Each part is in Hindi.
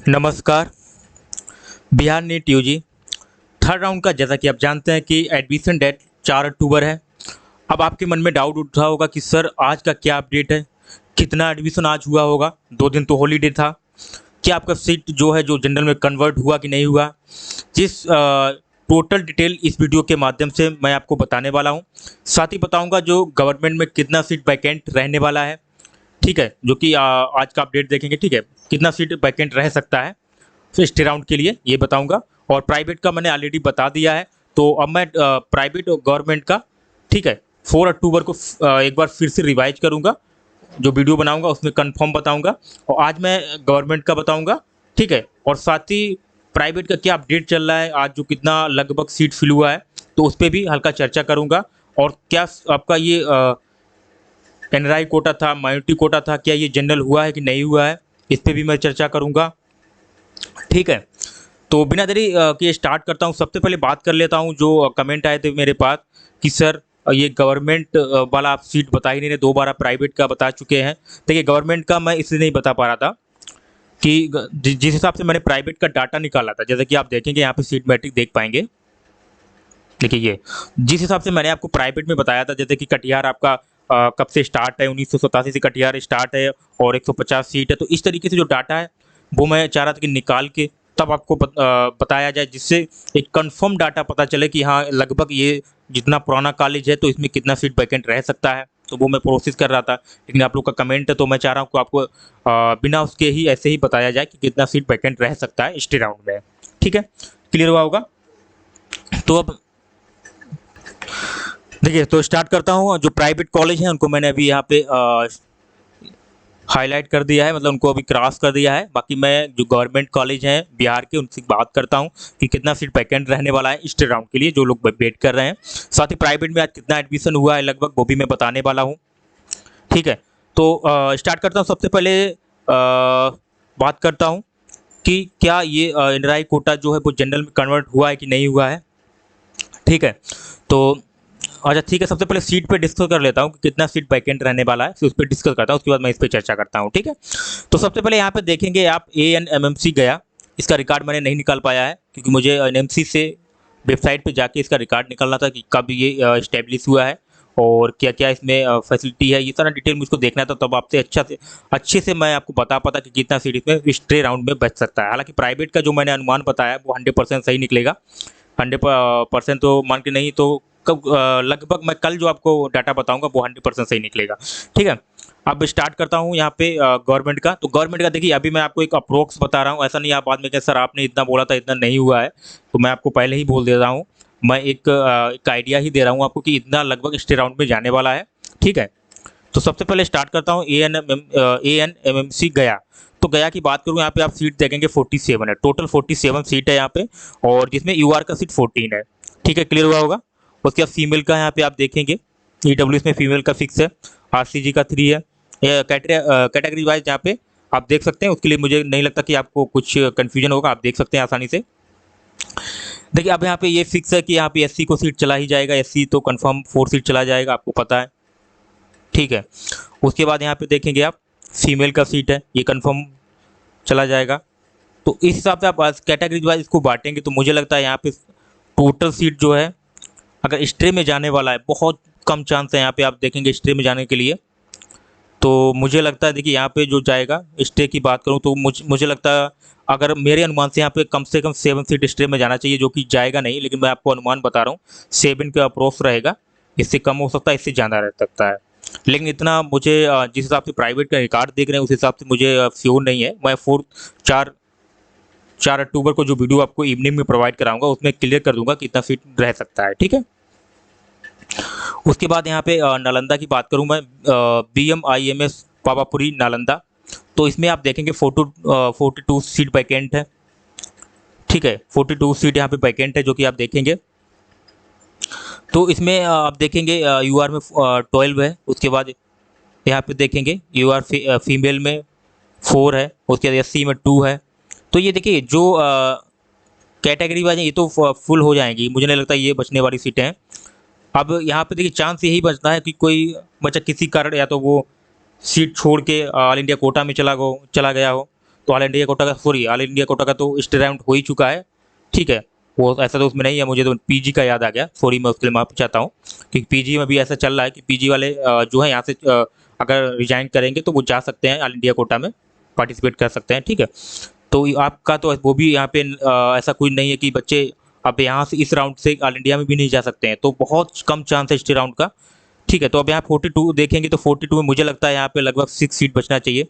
नमस्कार। Bihar NEET UG third round का जैसा कि आप जानते हैं कि एडमिशन डेट 4 अक्टूबर है। अब आपके मन में डाउट उठ रहा होगा कि सर आज का क्या अपडेट है, कितना एडमिशन आज हुआ होगा, 2 दिन तो हॉलीडे था, क्या आपका सीट जो है जो जनरल में कन्वर्ट हुआ कि नहीं हुआ। जिस टोटल डिटेल इस वीडियो के माध्यम से मैं आपको बताने वाला हूँ। साथ ही बताऊँगा जो गवर्नमेंट में कितना सीट वैकेंट रहने वाला है, ठीक है, जो कि आज का अपडेट देखेंगे, ठीक है, कितना सीट वैकेंट रह सकता है फर्स्ट राउंड के लिए ये बताऊंगा। और प्राइवेट का मैंने ऑलरेडी बता दिया है, तो अब मैं प्राइवेट और गवर्नमेंट का, ठीक है, 4 अक्टूबर को एक बार फिर से रिवाइज करूंगा, जो वीडियो बनाऊंगा उसमें कंफर्म बताऊंगा। और आज मैं गवर्नमेंट का बताऊंगा, ठीक है, और साथ ही प्राइवेट का क्या अपडेट चल रहा है, आज जो कितना लगभग सीट फिल हुआ है तो उस पर भी हल्का चर्चा करूंगा। और क्या आपका ये एनआरआई कोटा था, माइनॉरिटी कोटा था, क्या ये जनरल हुआ है कि नहीं हुआ है, इस पर भी मैं चर्चा करूंगा, ठीक है। तो बिना देरी के स्टार्ट करता हूँ। सबसे पहले बात कर लेता हूँ जो कमेंट आए थे मेरे पास कि सर ये गवर्नमेंट वाला आप सीट बता ही नहीं रहे, 2 बार आप प्राइवेट का बता चुके हैं। देखिए गवर्नमेंट का मैं इसलिए नहीं बता पा रहा था कि जिस हिसाब से मैंने प्राइवेट का डाटा निकाला था, जैसे कि आप देखेंगे यहाँ पे सीट मैट्रिक देख पाएंगे। देखिए ये जिस हिसाब से मैंने आपको प्राइवेट में बताया था, जैसे कि कटिहार आपका कब से स्टार्ट है, 1987 से कटिहार स्टार्ट है और 150 सीट है। तो इस तरीके से जो डाटा है वो मैं चाह रहा था कि निकाल के तब आपको बताया जाए, जिससे एक कंफर्म डाटा पता चले कि हाँ लगभग ये जितना पुराना कॉलेज है तो इसमें कितना सीट वैकेंट रह सकता है। तो वो मैं प्रोसेस कर रहा था, लेकिन आप लोग का कमेंट है तो मैं चाह रहा हूँ कि आपको बिना उसके ही ऐसे ही बताया जाए कि कितना सीट वैकेंट रह सकता है इस राउंड में, ठीक है, क्लियर हुआ होगा। तो अब देखिए, तो स्टार्ट करता हूँ। जो प्राइवेट कॉलेज हैं उनको मैंने अभी यहाँ पे हाईलाइट कर दिया है, मतलब उनको अभी क्रॉस कर दिया है। बाकी मैं जो गवर्नमेंट कॉलेज हैं बिहार के उनसे बात करता हूँ कि कितना सीट वैकेंट रहने वाला है इस राउंड के लिए, जो लोग वेट कर रहे हैं। साथ ही प्राइवेट में आज कितना एडमिशन हुआ है लगभग वो भी मैं बताने वाला हूँ, ठीक है। तो स्टार्ट करता हूँ। सबसे पहले बात करता हूँ कि क्या ये एनआरआई कोटा जो है वो जनरल में कन्वर्ट हुआ है कि नहीं हुआ है, ठीक है। तो अच्छा ठीक है, सबसे पहले सीट पे डिस्कस कर लेता हूँ कि कितना सीट वैकेंट रहने वाला है, फिर उस पर डिस्कस करता हूँ, उसके बाद मैं इस पर चर्चा करता हूँ, ठीक है। तो सबसे पहले यहाँ पे देखेंगे आप ANMMC गया, इसका रिकॉर्ड मैंने नहीं निकाल पाया है क्योंकि मुझे NMC से वेबसाइट पे जाके इसका रिकॉर्ड निकालना था कि कब ये इस्टेब्लिश हुआ है और क्या क्या इसमें फैसिलिटी है, ये सारा डिटेल मुझको देखना था। तब आपसे अच्छे से मैं आपको बता पाता कि कितना सीट इसमें इस राउंड में बच सकता है। हालांकि प्राइवेट का जो मैंने अनुमान बताया वो 100% सही निकलेगा, 100% तो मान के नहीं, तो लगभग मैं कल जो आपको डाटा बताऊंगा वो 100% सही निकलेगा, ठीक है। अब स्टार्ट करता हूँ यहाँ पे गवर्नमेंट का। तो गवर्नमेंट का देखिए अभी मैं आपको एक अप्रोक्स बता रहा हूँ, ऐसा नहीं आप बाद में कहें सर आपने इतना बोला था इतना नहीं हुआ है, तो मैं आपको पहले ही बोल दे रहा हूँ। मैं एक आइडिया ही दे रहा हूँ आपको कि इतना लगभग इस राउंड में जाने वाला है, ठीक है। तो सबसे पहले स्टार्ट करता हूँ ANMMC गया। तो गया की बात करूँ यहाँ पे आप सीट देखेंगे 47 है, टोटल 47 सीट है यहाँ पे, और जिसमें UR का सीट 14 है, ठीक है, क्लियर हुआ होगा। उसके बाद फीमेल का यहाँ पे आप देखेंगे EWS में फीमेल का 6 है, RCG का 3 है। कैटेगरी वाइज यहाँ पे आप देख सकते हैं, उसके लिए मुझे नहीं लगता कि आपको कुछ कन्फ्यूजन होगा, आप देख सकते हैं आसानी से। देखिए अब यहाँ पे ये फिक्स है कि यहाँ पे SC को सीट चला ही जाएगा, SC तो कंफर्म 4 सीट चला जाएगा, आपको पता है, ठीक है। उसके बाद यहाँ पे देखेंगे आप फीमेल का सीट है, ये कंफर्म चला जाएगा। तो इस हिसाब से आप कैटेगरी वाइज इसको बांटेंगे तो मुझे लगता है यहाँ पे टोटल सीट जो है अगर स्ट्रे में जाने वाला है, बहुत कम चांस है यहाँ पे आप देखेंगे स्ट्रे में जाने के लिए। तो मुझे लगता है देखिए यहाँ पे जो जाएगा, स्ट्रे की बात करूँ तो मुझे लगता है अगर मेरे अनुमान से यहाँ पे कम से कम 7 सीट स्ट्रे में जाना चाहिए, जो कि जाएगा नहीं, लेकिन मैं आपको अनुमान बता रहा हूँ 7 का अप्रोच रहेगा। इससे कम हो सकता है, इससे ज़्यादा रह सकता है, लेकिन इतना मुझे जिस हिसाब से प्राइवेट का रिकॉर्ड देख रहे हैं उस हिसाब से मुझे श्योर नहीं है। मैं 4 अक्टूबर को जो वीडियो आपको इवनिंग में प्रोवाइड कराऊंगा उसमें क्लियर कर दूंगा कितना सीट रह सकता है, ठीक है। उसके बाद यहाँ पे नालंदा की बात करूँ मैं, BMIMS पावापुरी नालंदा। तो इसमें आप देखेंगे 42 सीट वैकेंट है, ठीक है, 42 सीट यहाँ पे वैकेंट है जो कि आप देखेंगे। तो इसमें आप देखेंगे UR में 12 है, उसके बाद यहाँ पे देखेंगे UR फीमेल में 4 है, उसके बाद SC में 2 है। तो ये देखिए जो कैटेगरी वाइज ये तो फुल हो जाएंगी, मुझे नहीं लगता ये बचने वाली सीटें हैं। अब यहाँ पे देखिए चांस यही बचता है कि कोई बच्चा किसी कारण या तो वो सीट छोड़ के ऑल इंडिया कोटा में चला गया हो, तो ऑल इंडिया कोटा का, सॉरी ऑल इंडिया कोटा का तो स्टेट राउंड हो ही चुका है, ठीक है। वो ऐसा तो उसमें नहीं है, मुझे तो पीजी का याद आ गया, सॉरी मैं उसके लिए माफ़ी चाहता हूँ। कि पीजी में भी ऐसा चल रहा है कि पीजी वाले जो है यहाँ से अगर रिजाइन करेंगे तो वो जा सकते हैं ऑल इंडिया कोटा में पार्टिसिपेट कर सकते हैं, ठीक है। तो आपका तो वो भी यहाँ पे ऐसा कोई नहीं है कि बच्चे अब यहाँ से इस राउंड से ऑल इंडिया में भी नहीं जा सकते हैं, तो बहुत कम चांस है स्टे राउंड का, ठीक है। तो अब यहाँ 42 देखेंगे तो 42 में मुझे लगता है यहाँ पे लगभग 6 सीट बचना चाहिए,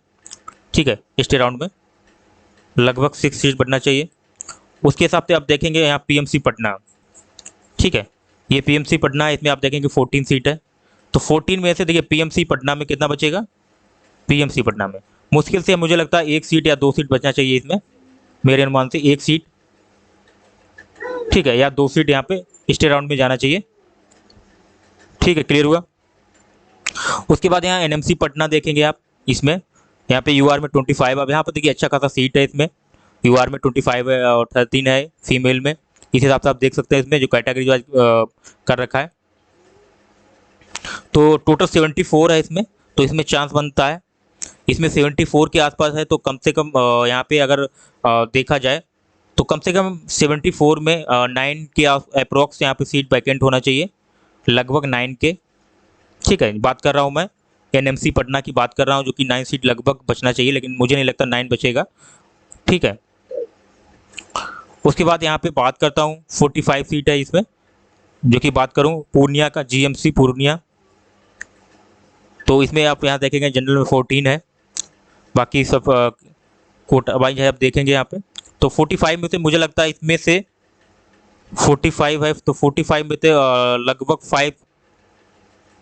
ठीक है। स्टे राउंड में लगभग 6 सीट बचना चाहिए। उसके हिसाब से आप देखेंगे यहाँ पीएमसी पटना, ठीक है, ये पीएमसी पटना है, इसमें आप देखेंगे 14 सीट है। तो 14 में से देखिए पीएमसी पटना में कितना बचेगा, पीएमसी पटना में मुश्किल से मुझे लगता है 1 सीट या 2 सीट बचना चाहिए इसमें, मेरे अनुमान से 1 सीट, ठीक है, या 2 सीट यहाँ पे स्टे राउंड में जाना चाहिए, ठीक है। क्लियर हुआ। उसके बाद यहाँ एनएमसी पटना देखेंगे आप, इसमें यहाँ पे यूआर में 25, अब यहाँ पर देखिए अच्छा खासा सीट है इसमें, यूआर में 25 है और 13 है फीमेल में, इस हिसाब से आप देख सकते हैं इसमें जो कैटेगरी वाइज कर रखा है। तो टोटल 74 है इसमें, तो इसमें चांस बनता है, इसमें 74 के आसपास है, तो कम से कम यहाँ पे अगर देखा जाए तो कम से कम 74 में 9 के अप्रोक्स यहाँ पे सीट वैकेंट होना चाहिए, लगभग 9 के, ठीक है। बात कर रहा हूँ मैं एनएमसी पटना की बात कर रहा हूँ, जो कि 9 सीट लगभग बचना चाहिए, लेकिन मुझे नहीं लगता 9 बचेगा, ठीक है। उसके बाद यहाँ पे बात करता हूँ 45 सीट है इसमें, जो कि बात करूँ पूर्णिया का, जीएमसी पूर्णिया, तो इसमें आप यहाँ देखेंगे जनरल में 14 है, बाकी सब कोटा वाइज है, आप देखेंगे यहाँ पे। तो 45 में से मुझे लगता है इसमें से 45 है, तो 45 में से लगभग 5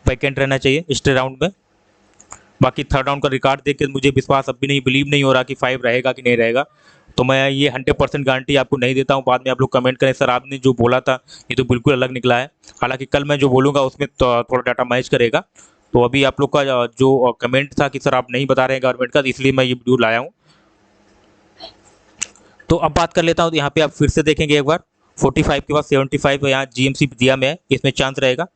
वैकेंट रहना चाहिए स्टे राउंड में। बाकी थर्ड राउंड का रिकॉर्ड देख के मुझे विश्वास अब भी नहीं, बिलीव नहीं हो रहा कि 5 रहेगा कि नहीं रहेगा, तो मैं ये 100% गारंटी आपको नहीं देता हूँ। बाद में आप लोग कमेंट करें सर आपने जो बोला था ये तो बिल्कुल अलग निकला है, हालांकि कल मैं जो बोलूँगा उसमें तो थोड़ा डाटा मैच करेगा। तो अभी आप लोग का जो कमेंट था कि सर आप नहीं बता रहे हैं गवर्नमेंट का, इसलिए मैं ये वीडियो लाया हूँ। तो अब बात कर लेता हूँ, तो यहाँ पे आप फिर से देखेंगे एक बार 45 के बाद 75 यहाँ जीएमसी विद्या में है, इसमें चांस रहेगा,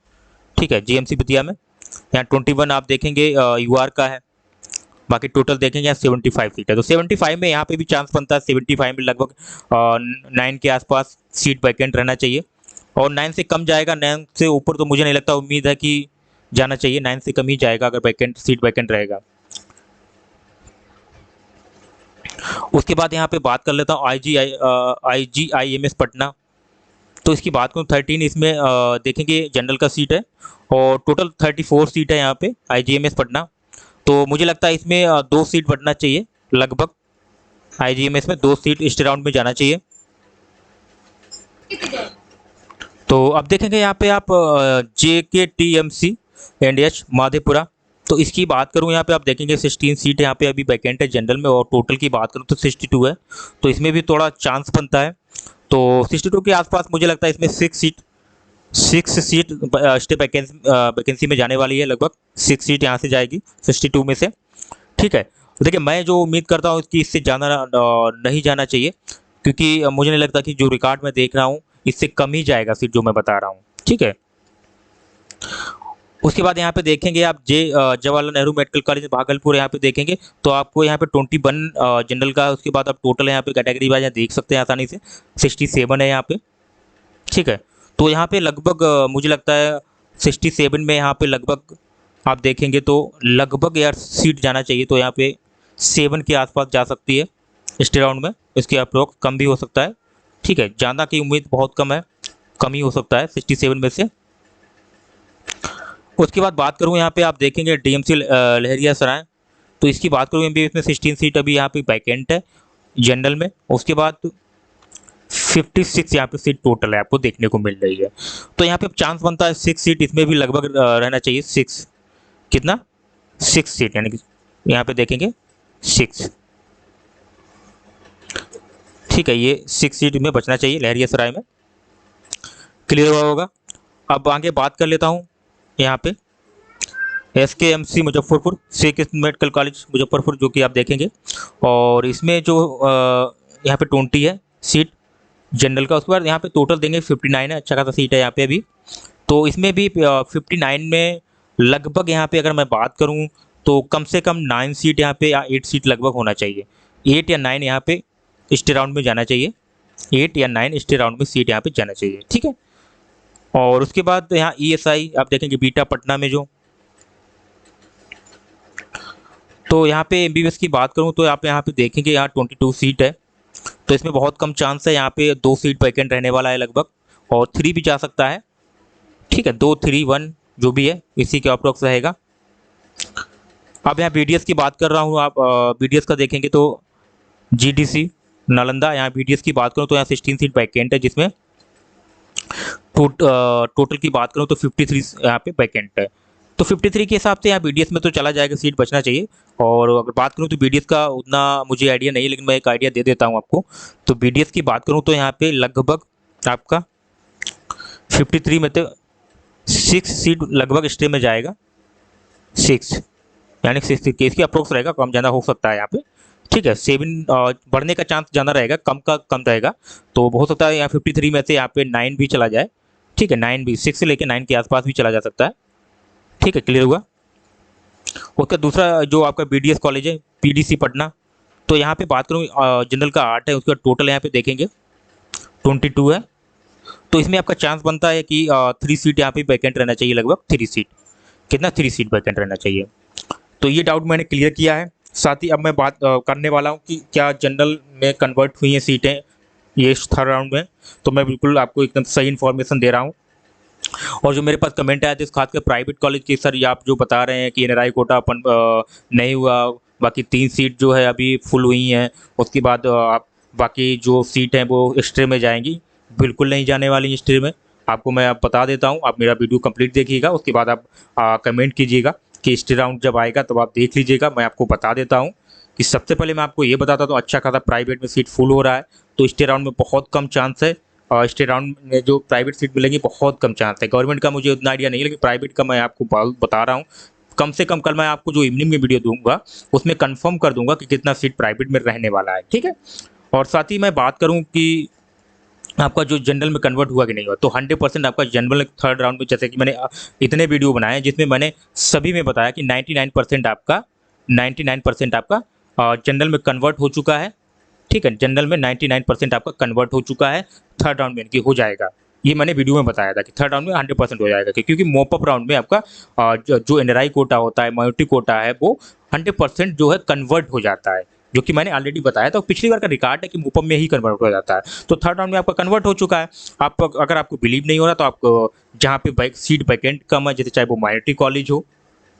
ठीक है, जीएमसी विद्या में। यहाँ 21 आप देखेंगे यूआर का है, बाकी टोटल देखेंगे यहाँ 75 सीट है, तो 75 में यहाँ पे भी चांस बनता है, 75 में लगभग 9 के आसपास सीट वैकेंट रहना चाहिए, और 9 से कम जाएगा, 9 से ऊपर तो मुझे नहीं लगता, उम्मीद है कि जाना चाहिए, 9 से कम ही जाएगा अगर वैकेंट सीट वैकेंट रहेगा। उसके बाद यहाँ पे बात कर लेता हूँ IGIMS पटना, तो इसकी बात करूँ 13 इसमें देखेंगे जनरल का सीट है, और टोटल 34 सीट है यहाँ पे IGMS पटना। तो मुझे लगता है इसमें 2 सीट बढ़ना चाहिए, लगभग IGMS में 2 सीट स्टे राउंड में जाना चाहिए। तो अब देखेंगे यहाँ पे आप JKTMC NDH माधेपुरा, तो इसकी बात करूँ यहाँ पे आप देखेंगे 16 सीट यहाँ पे अभी वैकेंट है जनरल में, और टोटल की बात करूँ तो 62 है, तो इसमें भी थोड़ा चांस बनता है। तो 62 के आसपास मुझे लगता है इसमें 6 सीट स्टे वैकेंसी में जाने वाली है, लगभग 6 सीट यहाँ से जाएगी 62 में से, ठीक है। तो देखिए मैं जो उम्मीद करता हूँ कि इससे जाना नहीं जाना चाहिए, क्योंकि मुझे नहीं लगता कि जो रिकॉर्ड मैं देख रहा हूँ इससे कम ही जाएगा सीट जो मैं बता रहा हूँ, ठीक है। उसके बाद यहाँ पे देखेंगे आप जवाहरलाल नेहरू मेडिकल कॉलेज भागलपुर, यहाँ पे देखेंगे तो आपको यहाँ पे 21 जनरल का, उसके बाद आप टोटल यहाँ पे कैटेगरी वाइज देख सकते हैं आसानी से 67 है यहाँ पे, ठीक है। तो यहाँ पे लगभग मुझे लगता है 67 में यहाँ पे लगभग आप देखेंगे तो लगभग यार सीट जाना चाहिए, तो यहाँ पे 7 के आसपास जा सकती है स्टे राउंड में, इसके अप्रोक्स कम भी हो सकता है, ठीक है, ज़्यादा की उम्मीद बहुत कम है, कम ही हो सकता है 67 में से। उसके बाद बात करूँ यहाँ पे आप देखेंगे DMC लहरियासराय, तो इसकी बात करूँ भी इसमें 16 सीट अभी यहाँ पे वैकेंट है जनरल में, उसके बाद 56 यहाँ पे सीट टोटल है आपको देखने को मिल रही है, तो यहाँ पे चांस बनता है 6 सीट इसमें भी लगभग रहना चाहिए, 6 कितना 6 सीट, यानी कि यहाँ पे देखेंगे 6, ठीक है, ये 6 सीट में बचना चाहिए लहरियासराय में। क्लियर हुआ होगा। अब आगे बात कर लेता हूँ यहाँ पे SKMC Muzaffarpur, Shri Krishna medical college Muzaffarpur, जो कि आप देखेंगे, और इसमें जो यहाँ पे 20 है सीट जनरल का, उसके बाद यहाँ पे टोटल देंगे 59 है, अच्छा खासा सीट है यहाँ पे अभी, तो इसमें भी 59 में लगभग यहाँ पे अगर मैं बात करूँ तो कम से कम 9 सीट यहाँ पे या 8 सीट लगभग होना चाहिए, 8 या 9 यहाँ पे स्टे राउंड में जाना चाहिए, 8 या 9 स्टे राउंड में सीट यहाँ पे जाना चाहिए, ठीक है। और उसके बाद यहाँ ESI आप देखेंगे बीटा पटना में जो, तो यहाँ पे MBBS की बात करूँ तो आप यहाँ पे देखेंगे यहाँ 22 सीट है, तो इसमें बहुत कम चांस है, यहाँ पे 2 सीट वैकेंट रहने वाला है लगभग, और 3 भी जा सकता है, ठीक है, 2 3 1 जो भी है इसी के अप्रोक्स रहेगा। अब यहाँ BDS की बात कर रहा हूँ, आप BDS का देखेंगे तो GDC नालंदा, यहाँ BDS की बात करूँ तो यहाँ 16 सीट वैकेंट है, जिसमें टोटल की बात करूँ तो 53 यहाँ पे वैकेंट है। तो 53 के हिसाब से यहाँ BDS में तो चला जाएगा, सीट बचना चाहिए। और अगर बात करूँ तो BDS का उतना मुझे आइडिया नहीं है, लेकिन मैं एक आइडिया दे देता हूँ आपको। तो BDS की बात करूँ तो यहाँ पे लगभग आपका 53 में तो 6 सीट लगभग स्टे में जाएगा, 6 यानी 6 सीट इसकी अप्रोक्स रहेगा, कम ज़्यादा हो सकता है यहाँ पे, ठीक है। 7 बढ़ने का चांस ज़्यादा रहेगा, कम का कम रहेगा, तो हो सकता है यहाँ 53 में से यहाँ पे 9 भी चला जाए, ठीक है, 9 भी 6 से लेकर 9 के आसपास भी चला जा सकता है, ठीक है, क्लियर हुआ। उसका दूसरा जो आपका BDS कॉलेज है PDC पटना, तो यहाँ पे बात करूँ जनरल का 8 है, उसका टोटल यहाँ पे देखेंगे 22 है, तो इसमें आपका चांस बनता है कि 3 सीट यहाँ पे वैकेंट रहना चाहिए, लगभग 3 सीट, कितना 3 सीट वैकेंट रहना चाहिए। तो ये डाउट मैंने क्लियर किया है। साथ ही अब मैं बात करने वाला हूँ कि क्या जनरल में कन्वर्ट हुई हैं सीटें ये 3rd राउंड में, तो मैं बिल्कुल आपको एकदम सही इन्फॉर्मेशन दे रहा हूँ। और जो मेरे पास कमेंट आया था खासकर प्राइवेट कॉलेज के, सर ये आप जो बता रहे हैं कि NRI कोटा अपन नहीं हुआ, बाकी 3 सीट जो है अभी फुल हुई हैं, उसके बाद आप बाकी जो सीट हैं वो स्टे में जाएंगी, बिल्कुल नहीं जाने वाली स्टे में। आपको मैं अब बता देता हूँ, आप मेरा वीडियो कंप्लीट देखिएगा, उसके बाद आप कमेंट कीजिएगा कि स्टे राउंड जब आएगा तब आप देख लीजिएगा। मैं आपको बता देता हूँ कि सबसे पहले मैं आपको ये बताता हूँ, अच्छा खासा प्राइवेट में सीट फुल हो रहा है, तो स्टे राउंड में बहुत कम चांस है, और स्टे राउंड में जो प्राइवेट सीट मिलेंगी बहुत कम चांस है। गवर्नमेंट का मुझे उतना आइडिया नहीं है, लेकिन प्राइवेट का मैं आपको बता रहा हूँ। कम से कम कल मैं आपको जो इवनिंग में वीडियो दूंगा उसमें कंफर्म कर दूंगा कि कितना सीट प्राइवेट में रहने वाला है, ठीक है। और साथ ही मैं बात करूँ कि आपका जो जनरल में कन्वर्ट हुआ कि नहीं हुआ, तो 100% आपका जनरल 3rd राउंड में, जैसे कि मैंने इतने वीडियो बनाए हैं जिसमें मैंने सभी में बताया कि 99% आपका जनरल में कन्वर्ट हो चुका है, ठीक है, जनरल में 99% आपका कन्वर्ट हो चुका है, 3rd राउंड में इनकी हो जाएगा। ये मैंने वीडियो में बताया था कि 3rd राउंड में 100% हो जाएगा, क्योंकि मोपअप राउंड में आपका जो NRI कोटा होता है, माइनॉरिटी कोटा है, वो 100% जो है कन्वर्ट हो जाता है, जो कि मैंने ऑलरेडी बताया था। पिछली बार का रिकॉर्ड है कि मोपअप में ही कन्वर्ट हो जाता है, तो 3rd राउंड में आपका कन्वर्ट हो चुका है। आप अगर आपको बिलीव नहीं हो रहा तो आप जहाँ पे सीट वैकेंट कम है, जैसे चाहे वो माइनॉरिटी कॉलेज हो,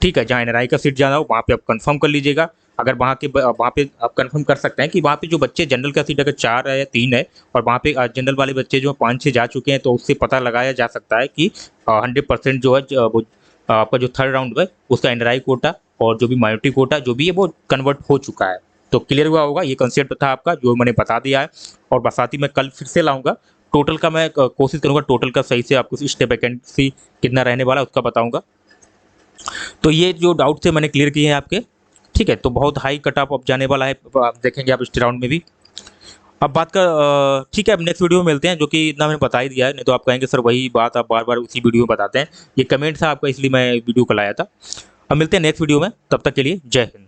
ठीक है, जहाँ NRI का सीट ज़्यादा हो, वहाँ पे आप कंफर्म कर लीजिएगा। अगर वहाँ पे आप कंफर्म कर सकते हैं कि वहाँ पे जो बच्चे जनरल का सीट अगर 4 है या 3 है, और वहाँ पे जनरल वाले बच्चे जो 5-6 जा चुके हैं, तो उससे पता लगाया जा सकता है कि 100% जो है वो आपका जो 3rd राउंड है उसका NRI कोटा और जो भी माइनॉरिटी कोटा जो भी है वो कन्वर्ट हो चुका है। तो क्लियर हुआ होगा, ये कंसेप्ट था आपका जो मैंने बता दिया है। और साथ ही मैं कल फिर से लाऊंगा टोटल का, मैं कोशिश करूँगा टोटल का सही से आपको स्टे वैकेंसी कितना रहने वाला है उसका बताऊँगा। तो ये जो डाउट थे मैंने क्लियर किए हैं आपके, ठीक है। तो बहुत हाई कट ऑफ जाने वाला है, आप देखेंगे आप स्टे राउंड में भी। अब बात कर ठीक है, अब नेक्स्ट वीडियो में मिलते हैं, जो कि इतना मैंने बता ही दिया है, नहीं तो आप कहेंगे सर वही बात आप बार बार उसी वीडियो में बताते हैं। ये कमेंट था आपका, इसलिए मैं वीडियो को लाया था। अब मिलते हैं नेक्स्ट वीडियो में, तब तक के लिए जय हिंद।